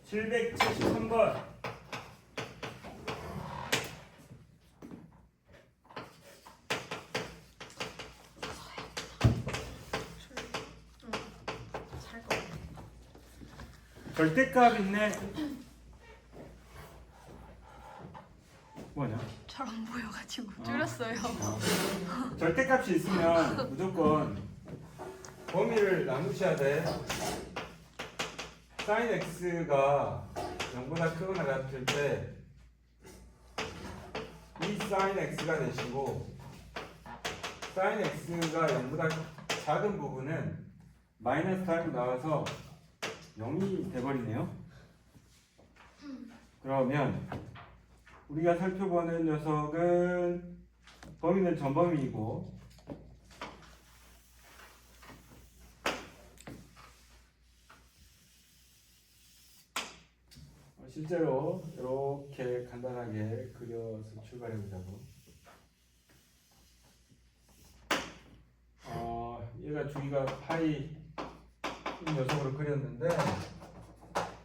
773번. 절대값 있네. 뭐냐? 잘 안 보여가지고 줄였어요. 절대값이 있으면 무조건 범위를 나누셔야 돼. sin x가 0보다 크거나 같을 때 이 sin x가 되시고 sin x가 0보다 작은 부분은 마이너스 타입 나와서 0이 돼버리네요. 그러면 우리가 살펴보는 녀석은 범위는 전범위이고 실제로 이렇게 간단하게 그려서 출발해 보자고. 얘가 주기가 파이 녀석으로 그렸는데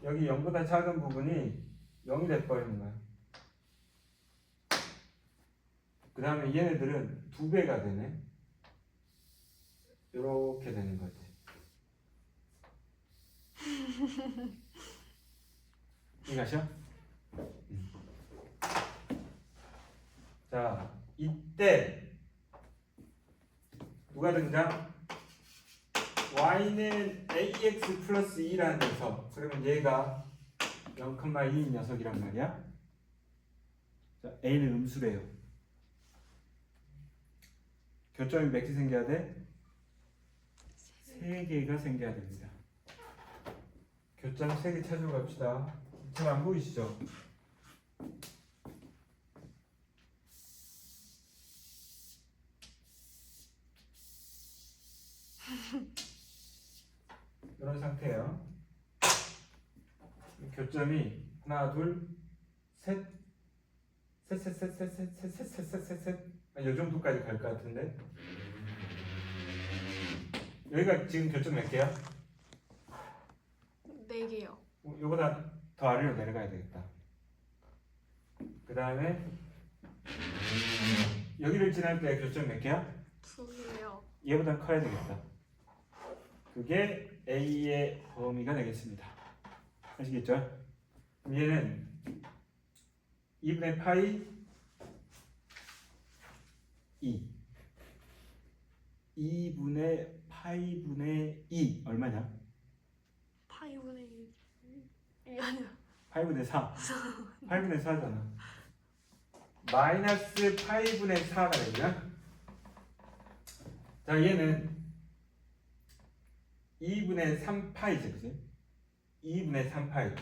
여기 0보다 작은 부분이 0이 돼버리는 거야. 그 다음에 얘네들은 2배가 되네. 이렇게 되는 거지. 이해가셔? 자, 이때 누가 등장? y는 ax 플러스 2라는 녀석. 그러면 얘가 0,2인 녀석이란 말이야. 자, a는 음수래요. 교점이 몇 개 생겨야 돼? 3개가 생겨야 됩니다. 교점 3개 찾으러 갑시다. 잘 안 보이시죠? 이런 상태예요. 교점이 하나, 둘, 셋, 이 정도까지 갈 것 같은데. 여기가 지금 교점 몇 개야? 4개요. 이거보다 더 아래로 내려가야 되겠다. 그 다음에 여기를 지날 때 교점 몇 개야? 2개요. 얘보다 커야 되겠다. 그게 A의 범위가 되겠습니다. 아시겠죠? 그럼 얘는 2분의 파이 2 2분의 파이분의 2 얼마냐? 파이분의 2 아니야. 파이분의 4 파이분의 4잖아. 마이너스 파이분의 4가 되냐? 자, 얘는 2분의 3파이지, 그지? 2분의 3파이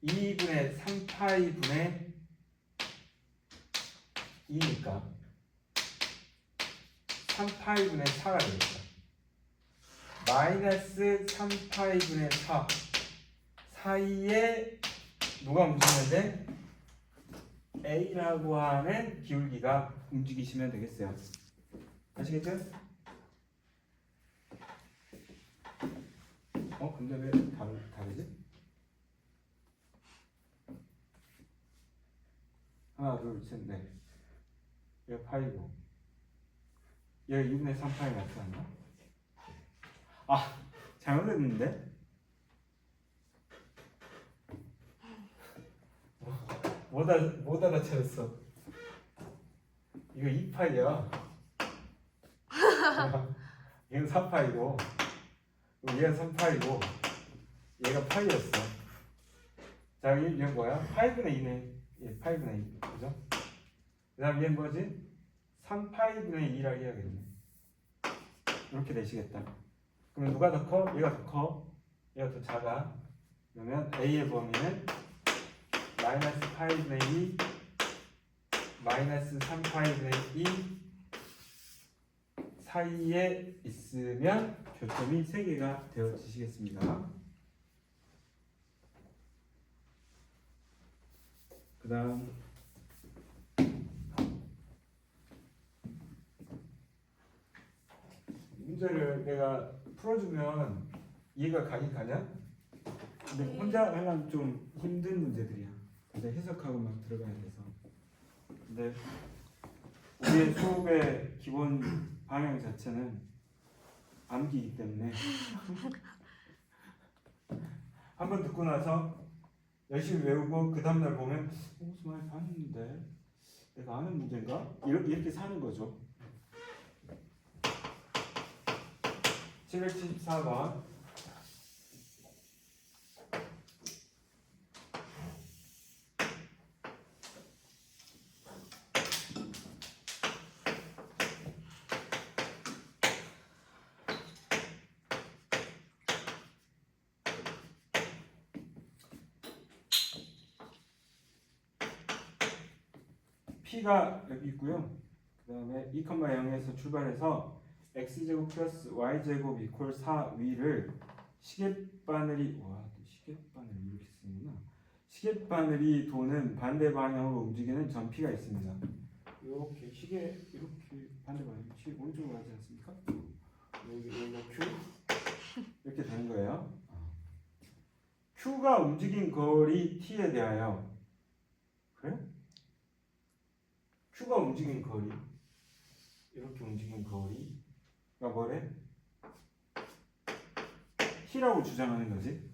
2분의 3파이분의 2니까 3파이분의 4가 되겠다. 마이너스 3파이분의 4 사이에 누가 움직이는데? A라고 하는 기울기가 움직이시면 되겠어요. 아시겠죠? 근데 왜 다르지? 하나, 둘, 셋, 넷. 얘가 파이고 얘가 2분의 3파이 맞지 않나? 잘못했는데? 못 알아차렸어. 이거 2파이야. 얘는 3파이고 얘가 3파이고 얘가 파이였어. 자, 얘는 뭐야? 8분의 2네. 예, 8분의 2. 그죠? 그 다음 얘는 뭐지? 3파이분의 2라고 해야겠네. 이렇게 되시겠다. 그러면 누가 더 커? 얘가 더 커? 얘가 더 작아. 그러면 A의 범위는 마이너스 파이분의 2 마이너스 3파이분의 2 사이에 있으면 교점이 3개가 되어지시겠습니다. 그 다음 문제를 내가 풀어주면 이해가 가긴 가냐? 근데 혼자 하려면 좀 힘든 문제들이야. 근데 해석하고 막 들어가야 돼서. 근데 우리의 수업의 기본 방향 자체는 암기이기 때문에 한번 듣고 나서 열심히 외우고 그 다음날 보면 무슨 많이 봤는데 내가 아는 문제인가? 이렇게 사는 거죠. 774번. P가 여기 있고요. 그 다음에 2,0에서 출발해서 x제곱 플러스 y제곱 이퀄 4 위를 시계바늘이 시계바늘이 이렇게 쓰는구나. 시계바늘이 도는 반대 방향으로 움직이는 점피가 있습니다. 이렇게 시계 이렇게 반대 방향 시계 오른쪽으로 가지 않습니까? 여기가 Q 이렇게 되는 거예요. Q가 움직인 거리 T에 대하여 그래? Q가 움직인 거리 이렇게 움직인 거리가 뭐래? T라고 주장하는 거지.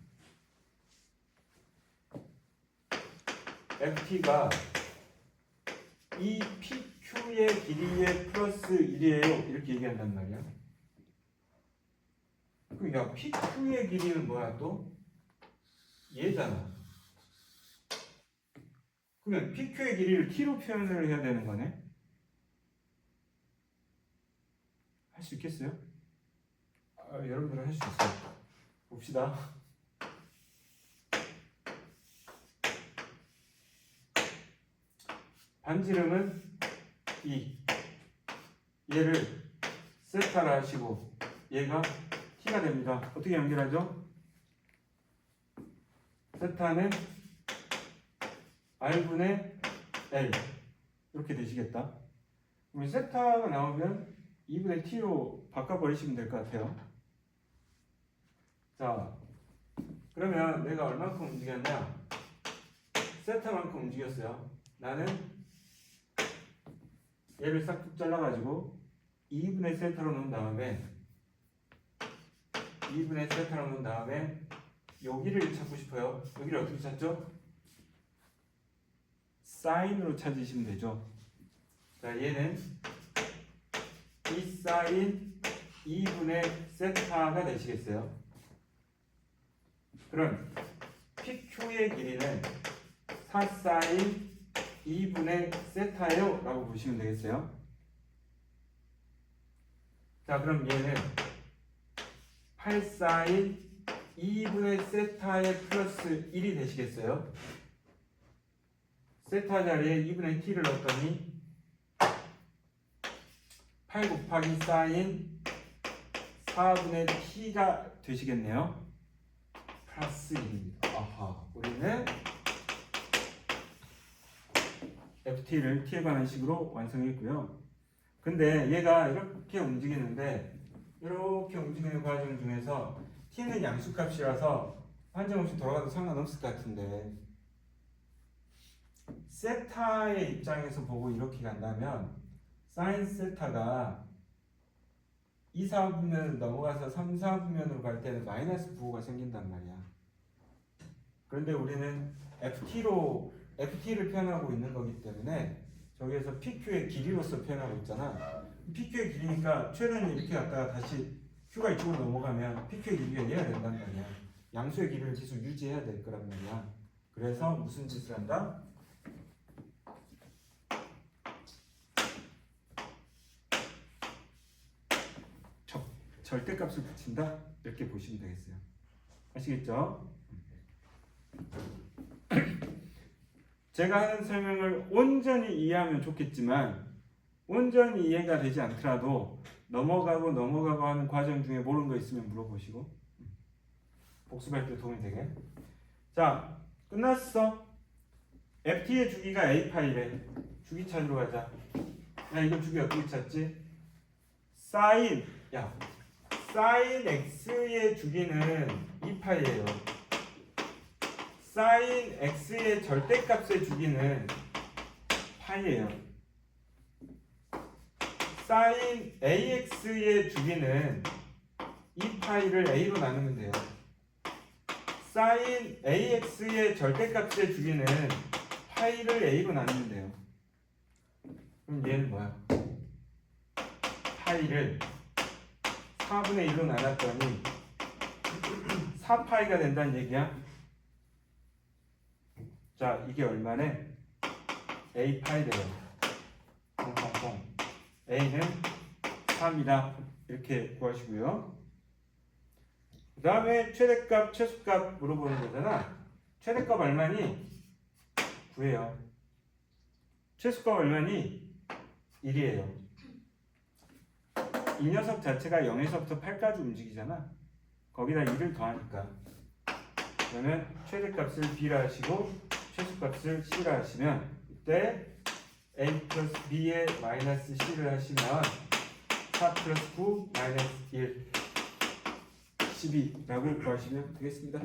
FT가 이 PQ의 길이의 플러스 1이에요 이렇게 얘기한단 말이야. 그럼 야 PQ의 길이는 뭐야 또? 얘잖아. 그러면 PQ의 길이를 T로 표현을 해야 되는 거네. 할 수 있겠어요? 여러분들은 할 수 있어요. 봅시다. 반지름은 2. 얘를 세타라 하시고 얘가 T가 됩니다. 어떻게 연결하죠? 세타는 R분의 L 이렇게 되시겠다. 그럼 세타가 나오면 2분의 T로 바꿔버리시면 될 것 같아요. 자, 그러면 내가 얼마큼 움직였냐? 세타만큼 움직였어요. 나는 얘를 싹둑 잘라가지고 2분의 세타로 놓은 다음에 2분의 세타로 놓은 다음에 여기를 찾고 싶어요. 여기를 어떻게 찾죠? 사인으로 찾으시면 되죠. 자, 얘는 이 사인 2분의 세타가 되시겠어요. 그럼 PQ의 길이는 4 사인 2분의 세타예요 라고 보시면 되겠어요. 자, 그럼 얘는 8 사인 2분의 세타의 플러스 1이 되시겠어요. 세타 자리에 2분의 t를 넣었더니 8 곱하기 사인 4분의 t가 되시겠네요. 플러스 1입니다. 아하, 우리는 ft를 t에 관한 식으로 완성했고요. 근데 얘가 이렇게 움직이는데 이렇게 움직이는 과정 중에서 t는 양수값이라서 한정없이 돌아가도 상관없을 것 같은데 세타의 입장에서 보고 이렇게 간다면 사인 세타가 2, 4분면을 넘어가서 3, 4분면으로 갈 때는 마이너스 부호가 생긴단 말이야. 그런데 우리는 FT를 표현하고 있는 거기 때문에 저기에서 PQ의 길이로서 표현하고 있잖아. PQ의 길이니까 최대는 이렇게 갔다가 다시 Q가 이쪽으로 넘어가면 PQ의 길이가 얘가 된단 말이야. 양수의 길이를 계속 유지해야 될 거란 말이야. 그래서 무슨 짓을 한다? 절대값을 붙인다? 이렇게 보시면 되겠어요. 아시겠죠? 제가 하는 설명을 온전히 이해하면 좋겠지만 온전히 이해가 되지 않더라도 넘어가고 하는 과정 중에 모르는 거 있으면 물어보시고 복습할 때 도움이 되게. 자, 끝났어. FT의 주기가 A파이래. 주기 찾으러 가자. 야, 이거 주기 어떻게 찾지? 사인 X의 주기는 2파이예요. 사인 x의 절대값의 주기는 파이예요. 사인 ax의 주기는 2파이를 a로 나누면 돼요. 사인 ax의 절대값의 주기는 파이를 a로 나누면 돼요. 그럼 얘는 뭐야? 파이를 4분의 1로 나눴더니 4파이가 된다는 얘기야. 자, 이게 얼마네? a파이 돼요. 콩콩콩. a는 3이다. 이렇게 구하시고요. 그 다음에 최대값, 최소값 물어보는 거잖아. 최대값 얼마니? 9예요. 최소값 얼마니? 1이에요. 이 녀석 자체가 0에서부터 8까지 움직이잖아. 거기다 1을 더하니까. 그러면 최대값을 b라 하시고 최소값을 c라 하시면 이때 a 플러스 b에 마이너스 c를 하시면 4 플러스 9 마이너스 1 12라고 구하시면 되겠습니다.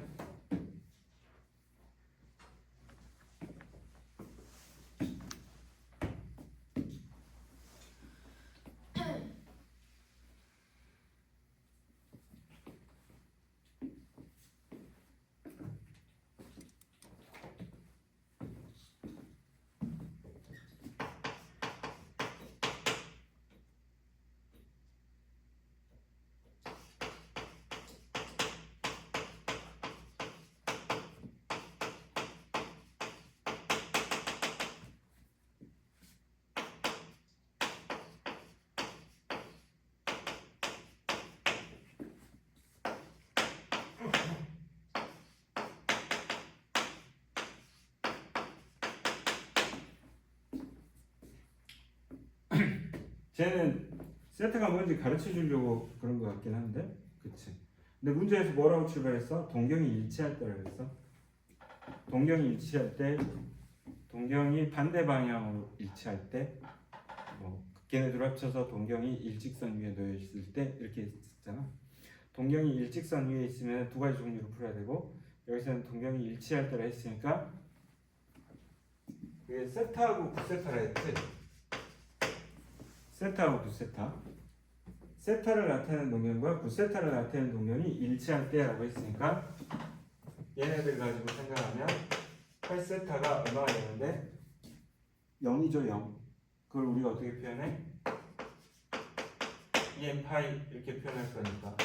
쟤는 세트가 뭔지 가르쳐 주려고 그런 것 같긴 한데, 그치? 근데 문제에서 뭐라고 출발했어? 동경이 일치할 때라고 했어. 동경이 일치할 때, 동경이 반대 방향으로 일치할 때, 뭐 걔네들 합쳐서 동경이 일직선 위에 놓여 있을 때 이렇게 했었잖아. 동경이 일직선 위에 있으면 두 가지 종류로 풀어야 되고, 여기서는 동경이 일치할 때라 했으니까 이게 세타하고 부세타라 했지. 세타하고 부세타. 세타를 나타내는 동경과 부세타를 나타내는 동경이 일치할 때라고 했으니까 얘네들 가지고 생각하면 8세타가 얼마가 되는데 0이죠. 0. 그걸 우리가 어떻게 표현해? 2n 파이 이렇게 표현할 거니까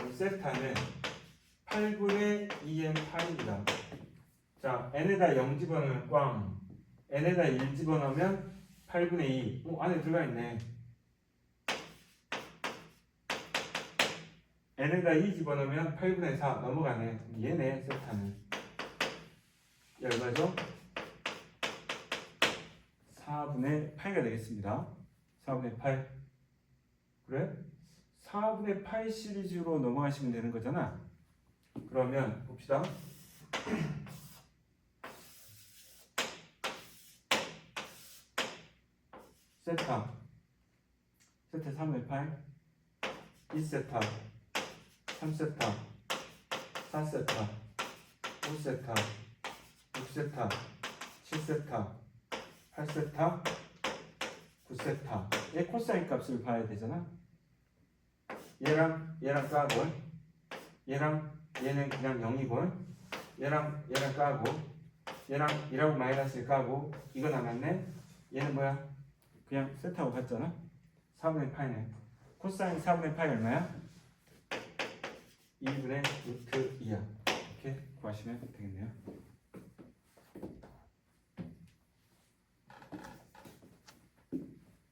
이 세타는 8분의 2n 파이입니다. 자, n에다 0 집어넣으면 꽝, n에다 1 집어넣으면 8분의 2. 안에 들어가 있네. n에다 2 집어넣으면 8분의 4 넘어가네. 얘네 세타는 이 얼마죠? 4분의 8가 되겠습니다. 4분의 8. 그래? 4분의 8 시리즈로 넘어가시면 되는 거잖아. 그러면 봅시다. 세타 3분의 8, 2세타, 3세타, 4세타, 5세타, 6세타, 7세타, 8세타, 9세타. 얘 코사인 값을 봐야 되잖아. 얘랑 까고, 얘랑 얘는 그냥 0이고, 얘랑 까고, 얘랑 1하고 마이너스를 까고, 이거 남았네. 얘는 뭐야? 그냥 세타하고 같잖아. 4분의 파이네. 코사인 4분의 파이 얼마야? 2분의 루트 2야. 이렇게 구하시면 되겠네요.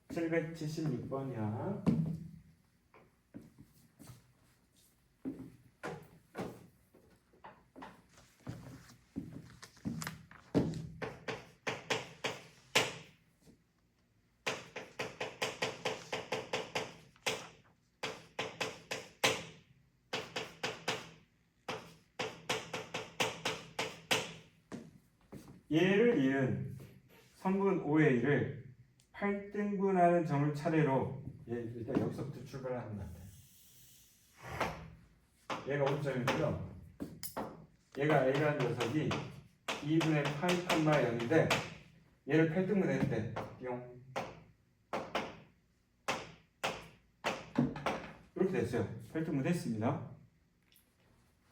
(776번이야) 얘를 이은 선분 5의 1을 8등분하는 점을 차례로 얘 일단 여기서부터 출발하는 것 같아. 얘가 5점이고요. 얘가 A라는 녀석이 2분의 파이 콤마 0인데 얘를 8등분 했대. 뿅. 이렇게 됐어요. 8등분 했습니다.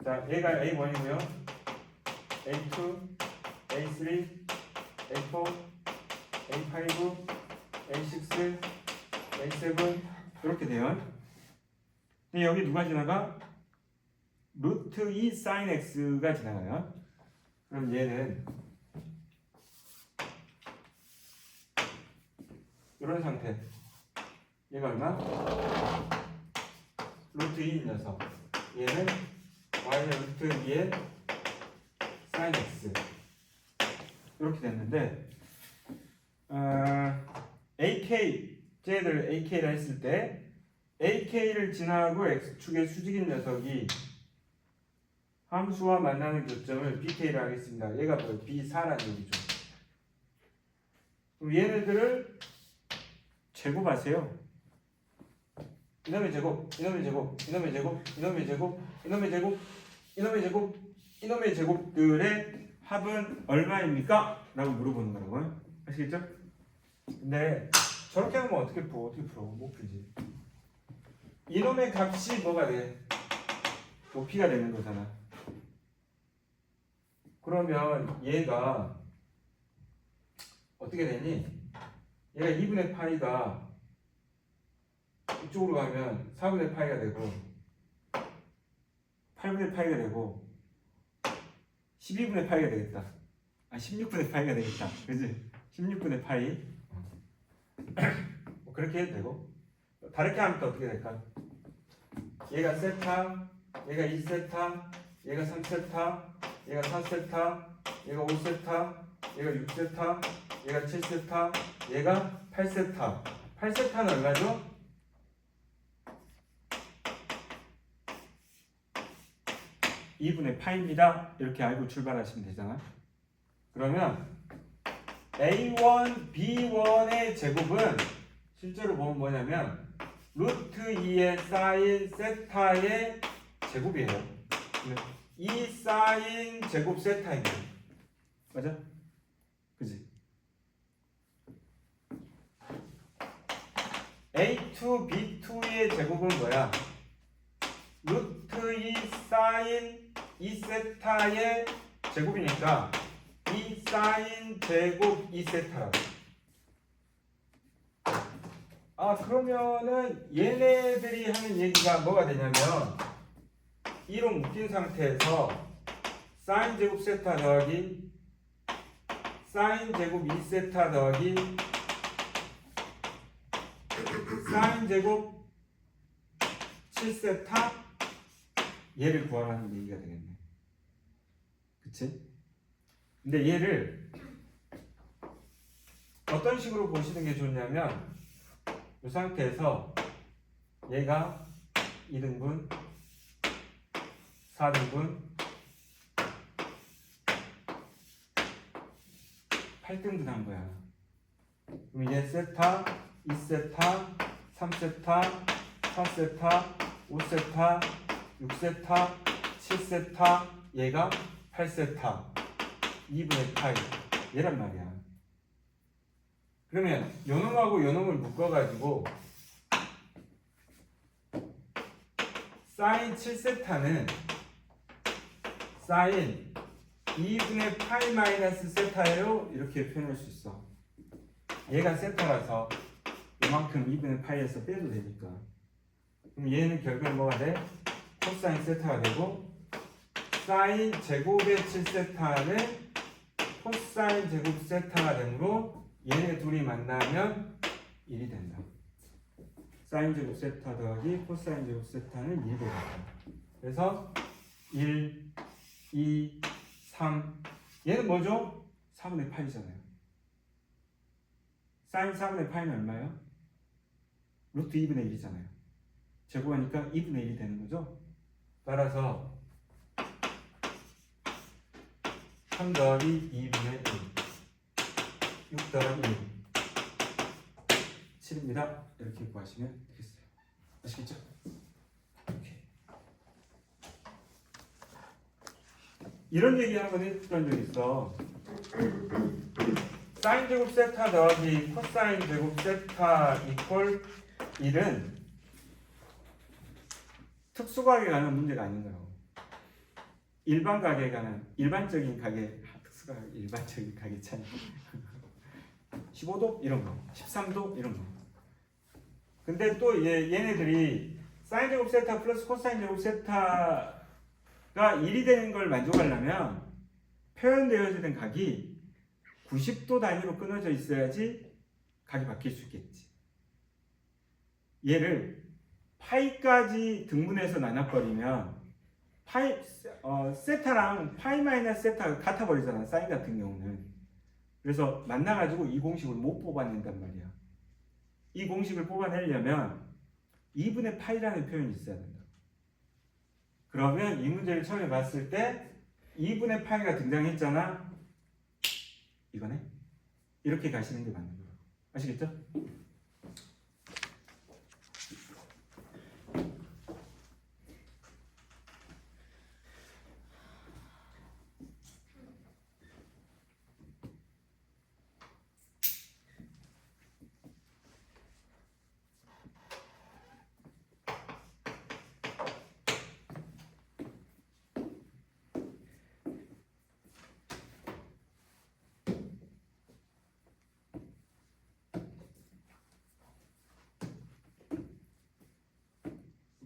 자, 얘가 A1이고요. A2, A3, A4, A5, A6, A7 이렇게 돼요. 근데 여기 누가 지나가? 루트 2 sin x가 지나가요. 그럼 얘는 이런 상태. 얘가 얼마? 루트 2인 녀석. 얘는 y는 루트 2의 sin x. 이렇게 됐는데 AK 쟤들 AK라 했을 때 AK를 지나고 X축의 수직인 녀석이 함수와 만나는 교점을 BK라 하겠습니다. 얘가 뭐예요? B4라는 얘기죠. 그럼 얘네들을 제곱하세요. 이놈의 제곱, 이놈의 제곱, 이놈의 제곱, 이놈의 제곱, 이놈의 제곱, 이놈의 제곱, 이놈의 제곱들의 합은 얼마입니까? 라고 물어보는 거라고요. 아시겠죠? 근데 저렇게 하면 어떻게 풀어? 못 풀지. 이놈의 값이 뭐가 돼? 높이가 되는 거잖아. 그러면 얘가 어떻게 되니? 얘가 2분의 파이가 이쪽으로 가면 4분의 파이가 되고 8분의 파이가 되고 12분의 파이가 되겠다. 16분의 파이가 되겠다. 그지? 16분의 파이. 뭐 그렇게 해도 되고 다르게 하면 또 어떻게 될까? 얘가 세타, 얘가 2세타, 얘가 3세타, 얘가 4세타, 얘가 5세타, 얘가 6세타, 얘가 7세타, 얘가 8세타. 8세타는 얼마죠? (2분의 파이입니다) 이렇게 알고 출발하시면 되잖아. 그러면 A1, B1의 제곱은 실제로 보면 뭐냐면 루트 2의 사인 세타의 제곱이에요. 이 사인 제곱 세타입니다. 맞아? 그지? A2, B2의 제곱은 뭐야? 루트 2 사인 2세타의 제곱이니까 2 사인 제곱 2세타라고. 그러면은 얘네들이 하는 얘기가 뭐가 되냐면 이로 묶인 상태에서 사인 제곱 세타 더하기 사인 제곱 2세타 더하기 사인 제곱 7세타 얘를 구하라는 얘기가 되겠네. 그치? 근데 얘를 어떤 식으로 보시는 게 좋냐면 이 상태에서 얘가 2등분, 4등분, 8등분 한 거야. 그럼 얘 세타, 2세타, 3세타, 4세타, 5세타, 6세타, 7세타, 얘가 8세타, 2분의 파이 얘란 말이야. 그러면 요놈하고 요놈을 묶어가지고 사인 7세타는 사인 2분의 파이 마이너스 세타예요. 이렇게 표현할 수 있어. 얘가 세타라서 이만큼 2분의 파이에서 빼도 되니까. 그럼 얘는 결국에 뭐가 돼? 코사인 세타가 되고 사인 제곱의 7세타는 코사인 제곱 세타가 되므로 얘네 둘이 만나면 1이 된다. 사인 제곱 세타 더하기 코사인 제곱 세타는 1이 된다. 그래서 1, 2, 3 얘는 뭐죠? 4분의 파이잖아요. 사인 4분의 파이는 얼마예요? 루트 2분의 1이잖아요. 제곱하니까 2분의 1이 되는 거죠. 따라서 3 더하기 2분의 1 6 더하기 1 7입니다. 이렇게 구하시면 되겠어요. 아시겠죠? 오케이. 이런 얘기 한번 했던 적 있어. 사인 제곱 세타 더하기 코사인 제곱 세타 이퀄 1은 특수각에 관한 문제가 아닌 거라고. 일반 각에 관한 일반적인 각의 특수각, 일반적인 각의 차이. 15도 이런 거, 13도 이런 거. 근데 또 얘네들이 사인 제곱 세타 플러스 코사인 제곱 세타가 1이 되는 걸 만족하려면 표현되어지는 각이 90도 단위로 끊어져 있어야지 각이 바뀔 수 있겠지. 얘를 파이까지 등분해서 나눠버리면 세타랑 파이 마이너스 세타가 같아 버리잖아, 사인 같은 경우는. 그래서 만나가지고 이 공식을 못 뽑아낸단 말이야. 이 공식을 뽑아내려면 2분의 파이라는 표현이 있어야 된다. 그러면 이 문제를 처음에 봤을 때 2분의 파이가 등장했잖아. 이거네? 이렇게 가시는 게 맞는 거예요. 아시겠죠?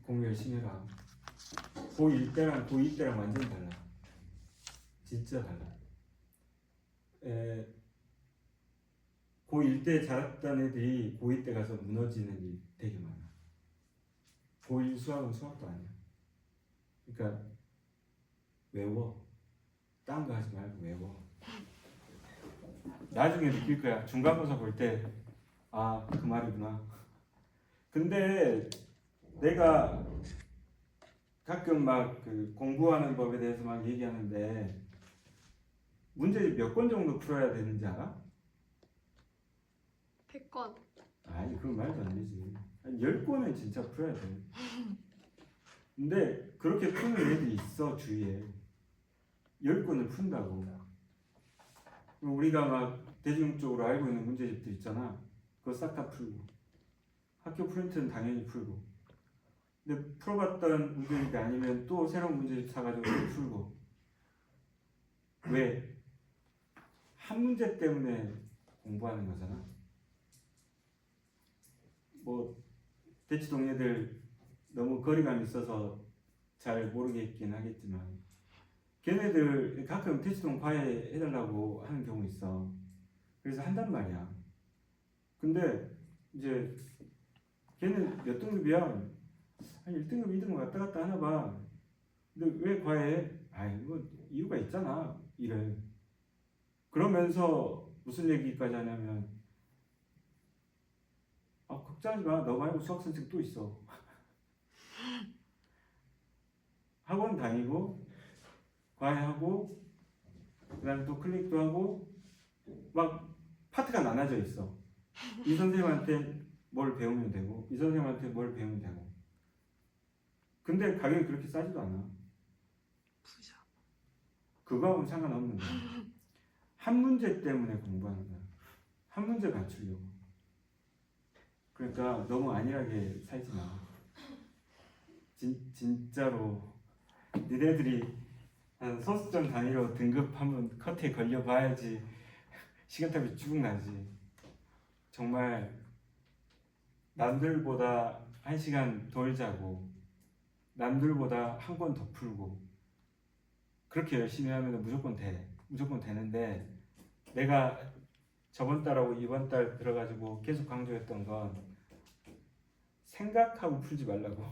공부 열심히 해라. 고1 때랑 고2 때랑 완전히 달라. 진짜 달라. 고1 때 잘했던 애들이 고2 때 가서 무너지는 일이 되게 많아. 고1 수학은 수학도 아니야. 그러니까 외워. 딴 거 하지 말고 외워. 나중에 느낄 거야. 중간고사 볼 때 아, 그 말이구나. 근데 내가 가끔 막 그 공부하는 법에 대해서 막 얘기하는데 문제 몇 권 정도 풀어야 되는지 알아? 100권. 아니 그건 말도 안 되지. 한 10권은 진짜 풀어야 돼. 근데 그렇게 푸는 애들이 있어 주위에. 10권을 푼다고. 우리가 막 대중적으로 알고 있는 문제집들 있잖아. 그거 싹 다 풀고 학교 프린트는 당연히 풀고. 근데 풀어봤던 문제니까 아니면 또 새로운 문제집 사가지고 풀고. 왜? 한 문제 때문에 공부하는 거잖아. 뭐 대치 동료들 너무 거리감이 있어서 잘 모르겠긴 하겠지만 걔네들 가끔 대치동 과외 해달라고 하는 경우 있어. 그래서 한단 말이야. 근데 이제 걔는 몇 등급이야? 한 1등급, 2등급 왔다 갔다 하나 봐. 근데 왜 과외해? 아이 뭐 이유가 있잖아. 이래. 그러면서 무슨 얘기까지 하냐면 아 걱정하지 마. 너 말고 수학 선생 또 있어. 학원 다니고 과외하고 그다음에 또 클릭도 하고 막 파트가 나눠져 있어. 이 선생님한테 뭘 배우면 되고 이 선생님한테 뭘 배우면 되고. 근데 가격이 그렇게 싸지도 않아. 부자. 그거하고는 상관없는 거야. 한 문제 때문에 공부하는 거야. 한 문제 맞추려고. 그러니까 너무 안일하게 살지 마. 진짜로 니네들이 한 소수점 단위로 등급 한번 컷에 걸려 봐야지 시간탑이 쭉 나지. 정말 남들보다 1시간 덜 자고 남들보다 한 권 더 풀고 그렇게 열심히 하면 무조건 돼. 무조건 되는데 내가 저번 달하고 이번 달 들어가지고 계속 강조했던 건 생각하고 풀지 말라고.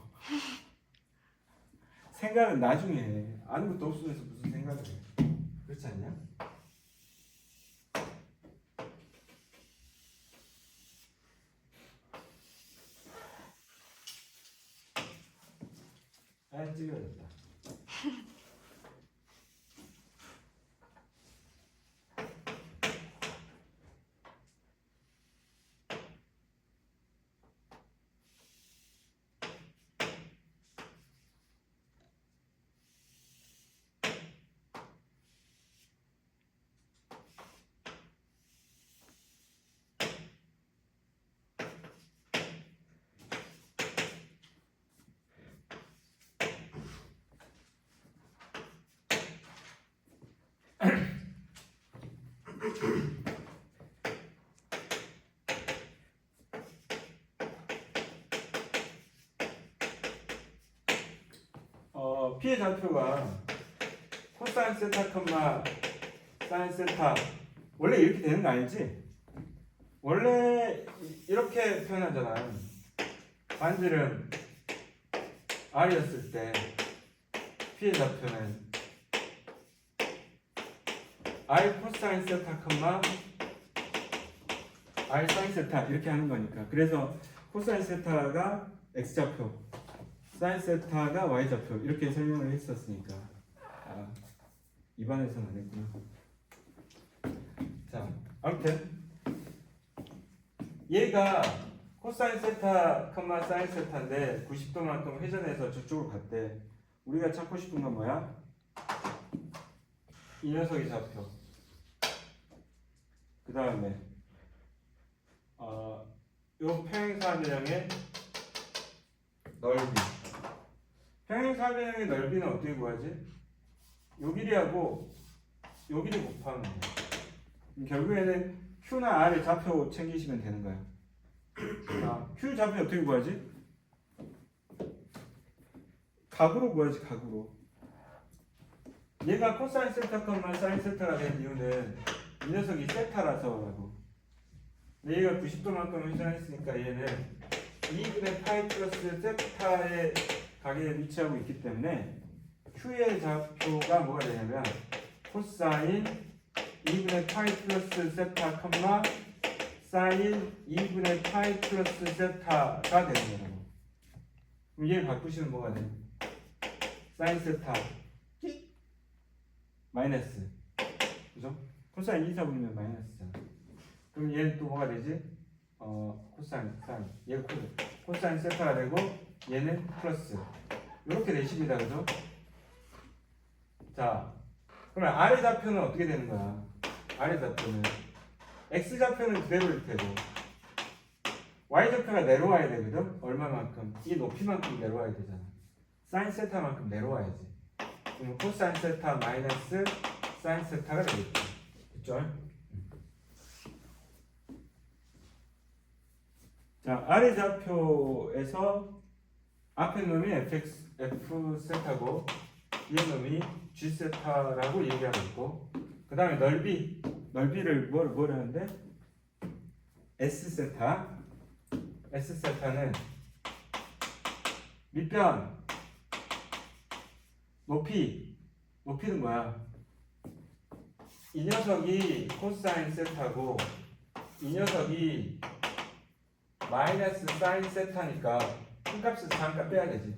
생각은 나중에 해. 아무것도 없으면서 무슨 생각을 해. 그렇지 않냐? 아 찌그러졌다. P의 좌표가 코사인 세타 콤마 사인 세타 원래 이렇게 되는 거 알지? 원래 이렇게 표현하잖아. 반지름 R이었을 때 P의 좌표는 R 코사인 세타 콤마 R 사인 세타 이렇게 하는 거니까. 그래서 코사인 세타가 X좌표, 사인 세타가 Y좌표 이렇게 설명을 했었으니까. 아, 입안에서는 안 했구나. 자, 아무튼 얘가 코사인 세타, 사인 세타인데 90도만큼 회전해서 저쪽으로 갔대. 우리가 찾고 싶은 건 뭐야? 이 녀석의 좌표. 그 다음에 요 평행사변형의 넓이. 평행사변형의 넓이는 어떻게 구하지? 요 길이하고 요 길이 곱하면 돼. 결국에는 Q나 R의 좌표 챙기시면 되는 거야. 자, Q 좌표 어떻게 구하지? 각으로 구하지, 각으로. 얘가 코사인 세타, 사인 세타가 된 이유는 이 녀석이 세타라서라고. 근데 얘가 90도만큼 회전했으니까 얘는 2분의 파이 플러스 세타의 각에 위치하고 있기 때문에 Q의 좌표가 뭐가 되냐면 코사인 2분의 파이 플러스 세타, 사인 2분의 파이 플러스 세타가 되는 거라고. 그럼 얘를 바꾸시면 뭐가 돼? 사인 세타 마이너스, 그죠? 코사인 2사분이면 마이너스잖아. 그럼 얘는 또 뭐가 되지? 코사인, 사인. 얘가 코사인 세타가 되고 얘는 플러스. 이렇게 되십니다, 그죠? 자, 그러면 R의 좌표는 어떻게 되는 거야? R의 좌표는 X 좌표는 그대로일 테고 Y 좌표가 내려와야 되거든? 얼마만큼? 이 높이만큼 내려와야 되잖아. 사인 세타만큼 내려와야지. 그럼 코사인 세타 마이너스 사인 세타가 되겠지. 그쵸? 자, R의 좌표에서 앞에 놈이 F 세타고 뒤에 놈이 G 세타라고 얘기하고 있고, 그 다음에 넓이를 뭘 하는데? S 세타. S 세타는 밑변 높이는 뭐야? 이 녀석이 코사인 세타고 이 녀석이 마이너스 사인 세타니까 큰 값에서 작은 값 빼야 되지.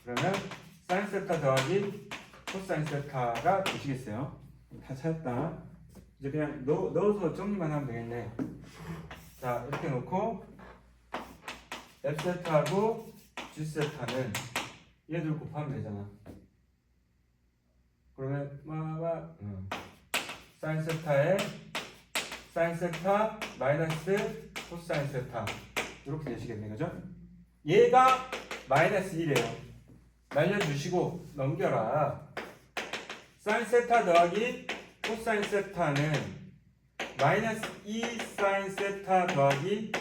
그러면 사인 세타 더하기 코사인 세타가 되시겠어요? 다 찾았다. 이제 그냥 넣어서 정리만 하면 되겠네. 자, 이렇게 놓고 F 세타하고 G 세타는 얘들 곱하면 되잖아. 그러면 사인 세타에 사인 세타 마이너스 코사인 세타 이렇게 되시겠네, 그죠? 얘가 마이너스 1이에요. 날려주시고 넘겨라. 사인 세타 더하기 코사인 세타는 마이너스 2 사인 세타 더하기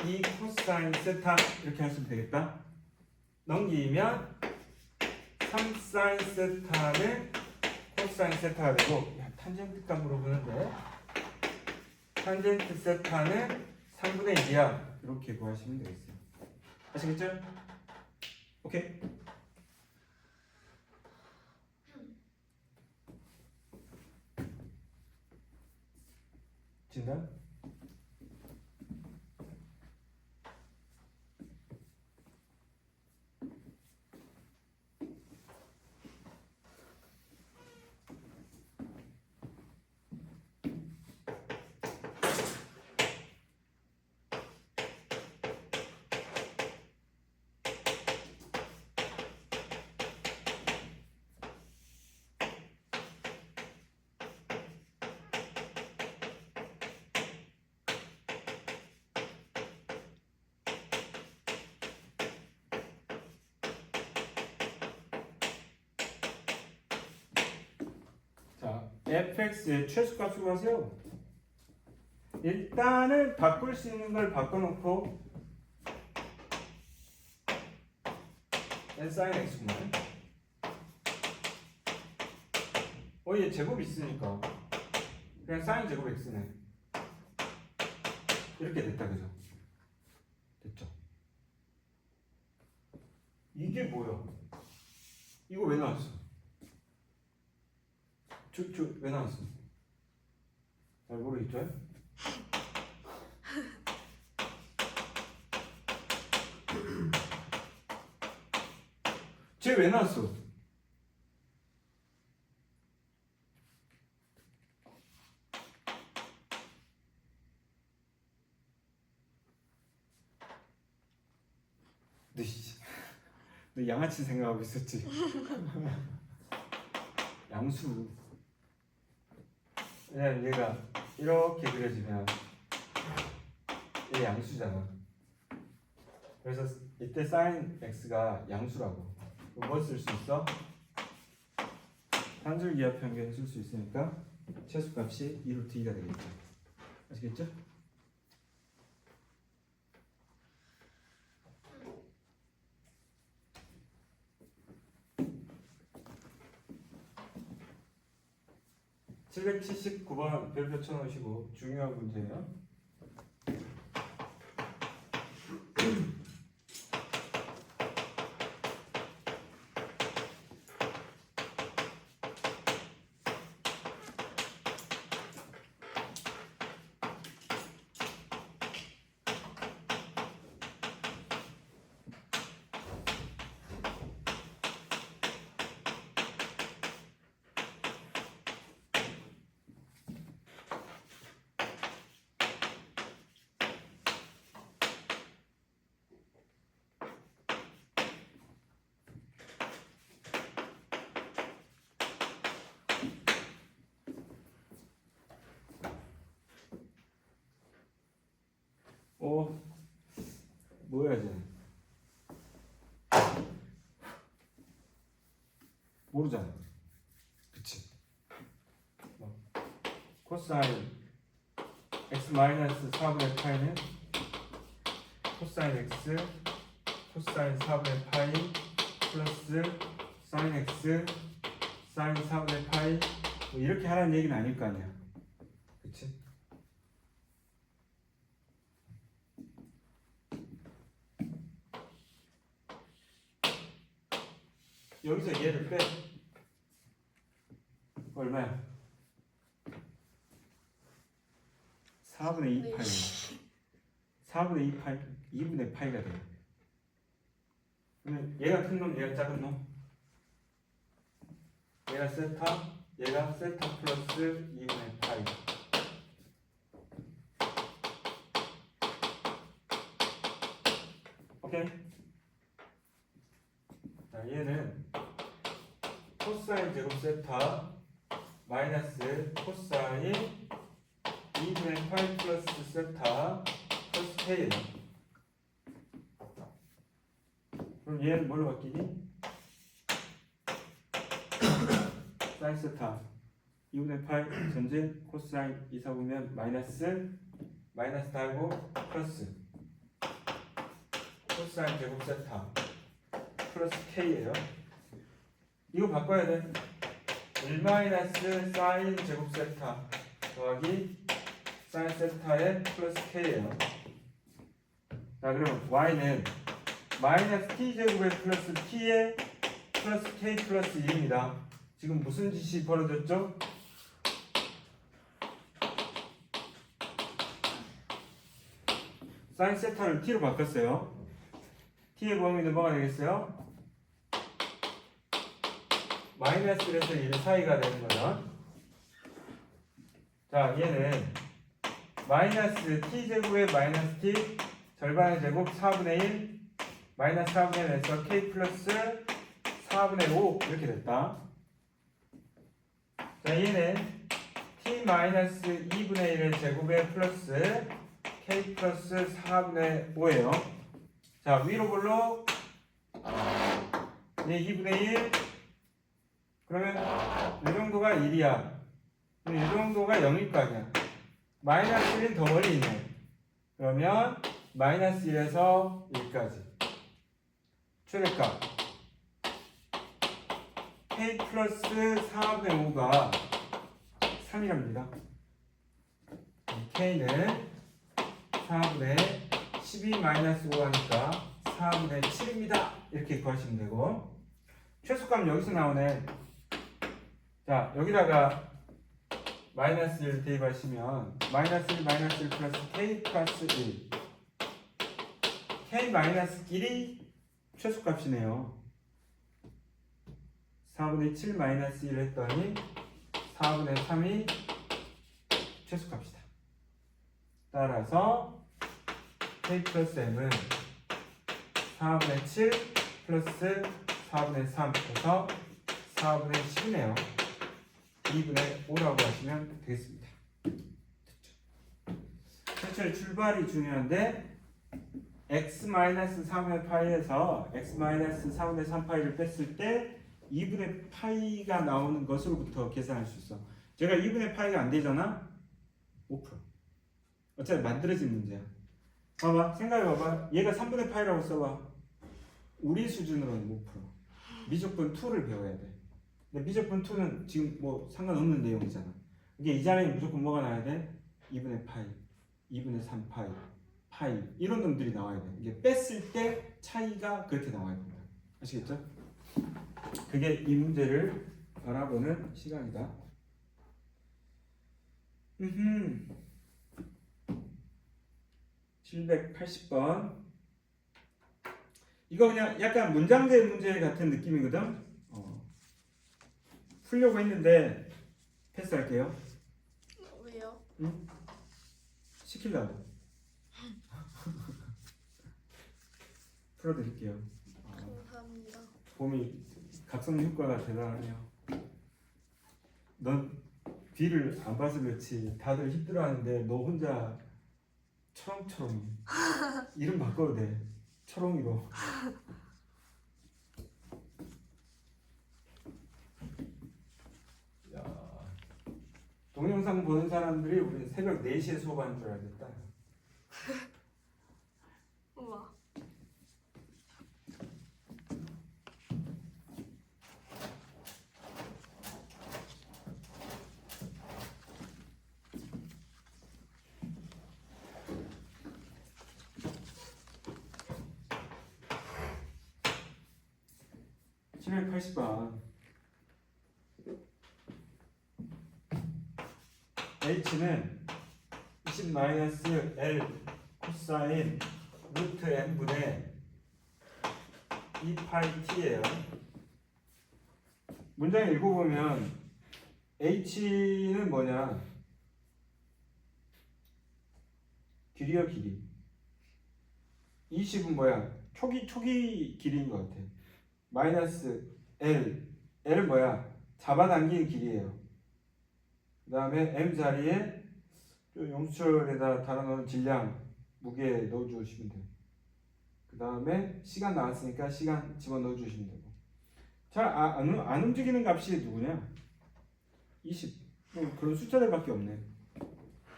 2 코사인 세타 이렇게 하시면 되겠다. 넘기면 3 사인 세타는 코사인 세타가 되고, 탄젠트 값 물어보는데 탄젠트 세타는 3분의 1이야. 이렇게 구하시면 되겠어요. 아시겠죠? 오케이. 진단? 자, fx의 최소값 수고하세요. 일단은 바꿀 수 있는 걸 바꿔놓고 n sin x구만. 얘 제곱 있으니까 그냥 sin 제곱 x네. 이렇게 됐다, 그죠? 됐죠? 이게 뭐야? 이거 왜 나왔어? 왜 나왔어? 잘 모르겠죠? 쟤 왜 나왔어? 너 양아치 생각하고 있었지? 양수. 왜냐면 얘가 이렇게 그려지면 얘 양수잖아. 그래서 이때 sin x가 양수라고. 그럼 뭐 쓸 수 있어? 한 줄 기하 평균 쓸 수 있으니까 최소값이 2루트 2가 되겠죠. 아시겠죠? (779번) 별표 쳐놓으시고 중요한 문제예요. 뭐야 쟤? 모르잖아. 그치? 코사인 x 마이너스 4분의 파이는 코사인 x 코사인 4분의 파이 플러스 사인 x 사인 4분의 파이 뭐 이렇게 하라는 얘기는 아닐 거 아니야. 그치? 여기서 얘를 빼. 얼마야? 4분의 2 파이. 4분의 2 파이, 2분의 파이가 돼. 그러면 얘가 큰 놈, 얘가 작은 놈. 얘가 세타, 얘가 세타 플러스 2분의 파이. 오케이? 자, 얘는 코사인 제곱 세타 마이너스 코사인 2분의 파이 플러스 세타 플러스 K예요. 그럼 얘는 뭘로 바뀌니? 사인 세타 2분의 파이 전제 코사인 2, 4보면 마이너스 달고 플러스 코사인 제곱 세타 플러스 K예요. 이거 바꿔야 돼. 1 마이너스 사인 제곱 세타 더하기 사인 세타의 플러스 K예요. 자, 그럼 Y는 마이너스 T 제곱의 플러스 T의 플러스 K 플러스 2입니다. 지금 무슨 짓이 벌어졌죠? 사인 세타를 T로 바꿨어요. T의 범위는 뭐가 되겠어요? 마이너스 1에서 1 사이가 되는 거는, 자, 얘는 마이너스 T제곱의 마이너스 T 절반의 제곱 4분의 1 마이너스 4분의 1에서 K 플러스 4분의 5 이렇게 됐다. 자, 얘는 T 마이너스 2분의 1의 제곱에 플러스 K 플러스 4분의 5예요. 자, 위로 볼로 얘 2분의 1 그러면 이 정도가 1이야. 이 정도가 0일 거 아니야. 마이너스 1은 더 멀리 있네. 그러면 마이너스 1에서 1까지 최대값 k 플러스 4분의 5가 3이랍니다. k는 4분의 12 마이너스 5하니까 4분의 7입니다. 이렇게 구하시면 되고, 최소값 여기서 나오네. 자, 여기다가 마이너스 1 대입하시면 마이너스 1 마이너스 1 플러스 k 플러스 1 k 마이너스 1이 최소값이네요. 4분의 7 마이너스 1 했더니 4분의 3이 최소값이다. 따라서 k 플러스 m은 4분의 7 플러스 4분의 3 해서 4분의 10이네요. 2분의 5라고 하시면 되겠습니다. 최초의 출발이 중요한데 x-4분의 파이에서 x-4분의 3파이를 뺐을 때 2분의 파이가 나오는 것으로부터 계산할 수 있어. 제가 2분의 파이가 안 되잖아? 5%. 어차피 만들어진 문제야. 봐봐, 생각해봐봐. 얘가 3분의 파이라고 써봐. 우리 수준으로는 5%. 미적분 2를 배워야 돼. 근데 미적분 2는 지금 뭐 상관없는 내용이잖아. 이게 이 자리에 무조건 뭐가 나와야 돼? 2분의 파이, 2분의 3파이, 파이 이런 놈들이 나와야 돼. 이게 뺐을 때 차이가 그렇게 나와야 된다. 아시겠죠? 그게 이 문제를 알아보는 시간이다. 780번. 이거 그냥 약간 문장제 문제 같은 느낌이거든. 풀려고 했는데 패스할게요. 왜요? 응? 시키려고. 풀어드릴게요. 감사합니다. 봄이 각성 효과가 대단하네요. 넌 뒤를 안 봐서 그렇지 다들 힘들어하는데 너 혼자 초롱초롱해. 이름 바꿔도 돼. 초롱이로. 야, 동영상 보는 사람들이 우리 새벽 4시에 수업하는 줄 알겠다. 우와. 칠백 80번. H는 20-L 코사인 루트 n분의 2파이 t예요. 문장 읽어보면 H는 뭐냐? 길이요, 길이. 20은 뭐야? 초기 길이인 것 같아. 마이너스 L. L은 뭐야? 잡아당긴 길이에요. 그 다음에 M 자리에 용수철에다 달아놓은 질량, 무게 넣어주시면 돼요. 그 다음에 시간 나왔으니까 시간 집어넣어 주시면 되고. 잘 안 움직이는 값이 누구냐? 20. 그런 숫자들밖에 없네.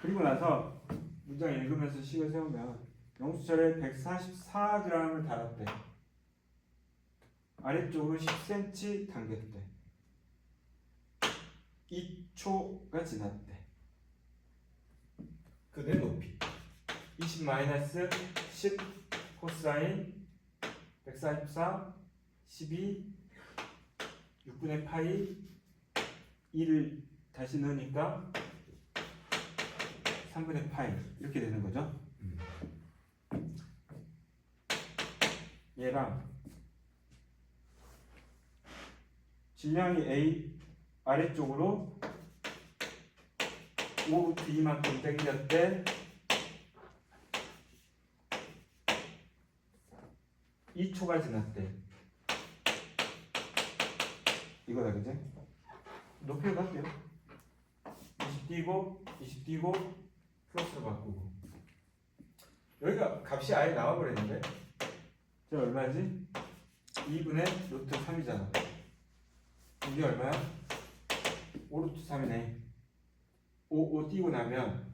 그리고 나서 문장 읽으면서 식을 세우면 용수철에 144g을 달았대. 아래쪽으로 10cm 당겼대. 2초가 지났대. 그대 높이 20-10 코사인 144 12 6분의 파이 2를 다시 넣으니까 3분의 파이 이렇게 되는 거죠. 얘랑 질량이 A 아래쪽으로 5루트 2만큼 당겼대. 2초가 지났대. 이거다, 그지? 높이로 갈게요. 20 띄고 20 띄고 플러스로 바꾸고. 여기가 값이 아예 나와버렸는데 저 얼마지? 2분의 루트 3이잖아. 이게 얼마야? 5루트 3이네. 5 띄고 나면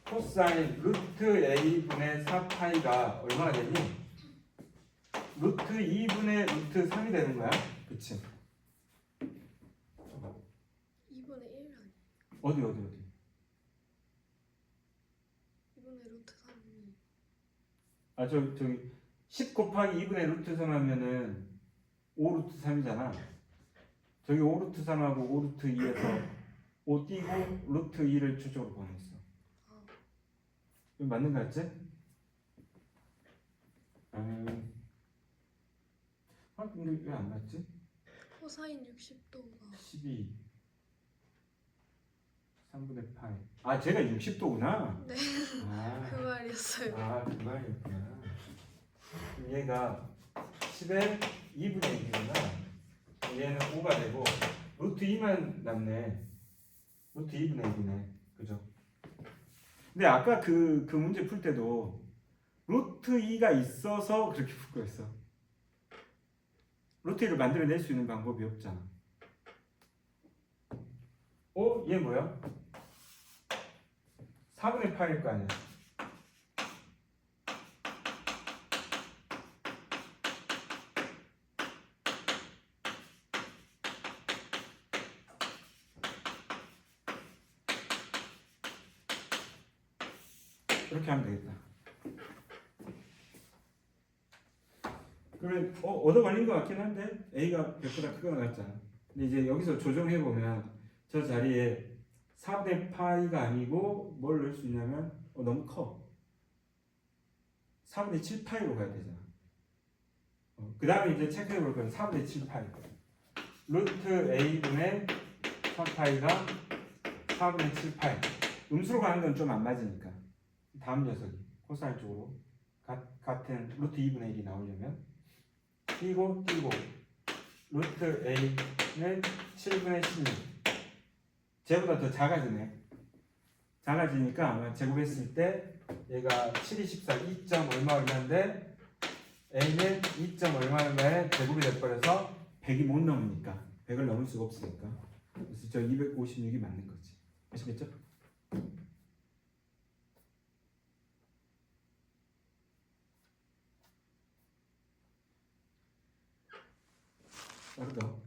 코사인 루트 A분의 4파이가 얼마나 되니? 루트 2분의 루트 3이 되는 거야. 그치? 어디? 2분의 루트 3이. 아 저기 10 곱하기 2분의 루트 3 하면은 5 루트 3이잖아. 저기 5 루트 3하고 5 루트 2에서 5 띄고 루트 2를 추적으로 보냈어. 이거 맞는 거 같지? 근데 왜 안 맞지? 코사인 60도가 12 3분의 8. 아 제가 60도구나. 네. 아, 그 말이었어요. 그 말이었구나. 그럼 얘가 10의 2분의 1이구나. 얘는 5가 되고 루트 2만 남네. 루트 2분의 1이네. 그죠? 근데 아까 그 문제 풀 때도 루트 2가 있어서 그렇게 풀 거였어. 루트 2를 만들어낼 수 있는 방법이 없잖아. 얘 뭐야? 4분의 8일 거 아니야. 이렇게 하면 되겠다. 그러면 얻어 걸린 것 같긴 한데 A가 100보다 크거나 같잖아. 근데 이제 여기서 조정해 보면 저 자리에 4분의 파이가 아니고 뭘 넣을 수 있냐면 너무 커. 4분의 7 파이로 가야 되잖아. 그 다음에 이제 체크해 볼 건 4분의 7 파이. 루트 A분의 3파이가 4분의 7 파이. 음수로 가는 건 좀 안 맞으니까. 다음 녀석이 코사인 쪽으로 같은 루트 2분의 1이 나오려면 띄고 루트 A는 7분의 16. 쟤보다 더 작아지네. 작아지니까 아마 제곱했을 때 얘가 7, 24, 2점 얼마인데 A는 2점 얼마에 제곱이 돼버려서 100이 못 넘으니까 100을 넘을 수가 없으니까 그래서 저 256이 맞는 거지. 아시겠죠? 빠르다.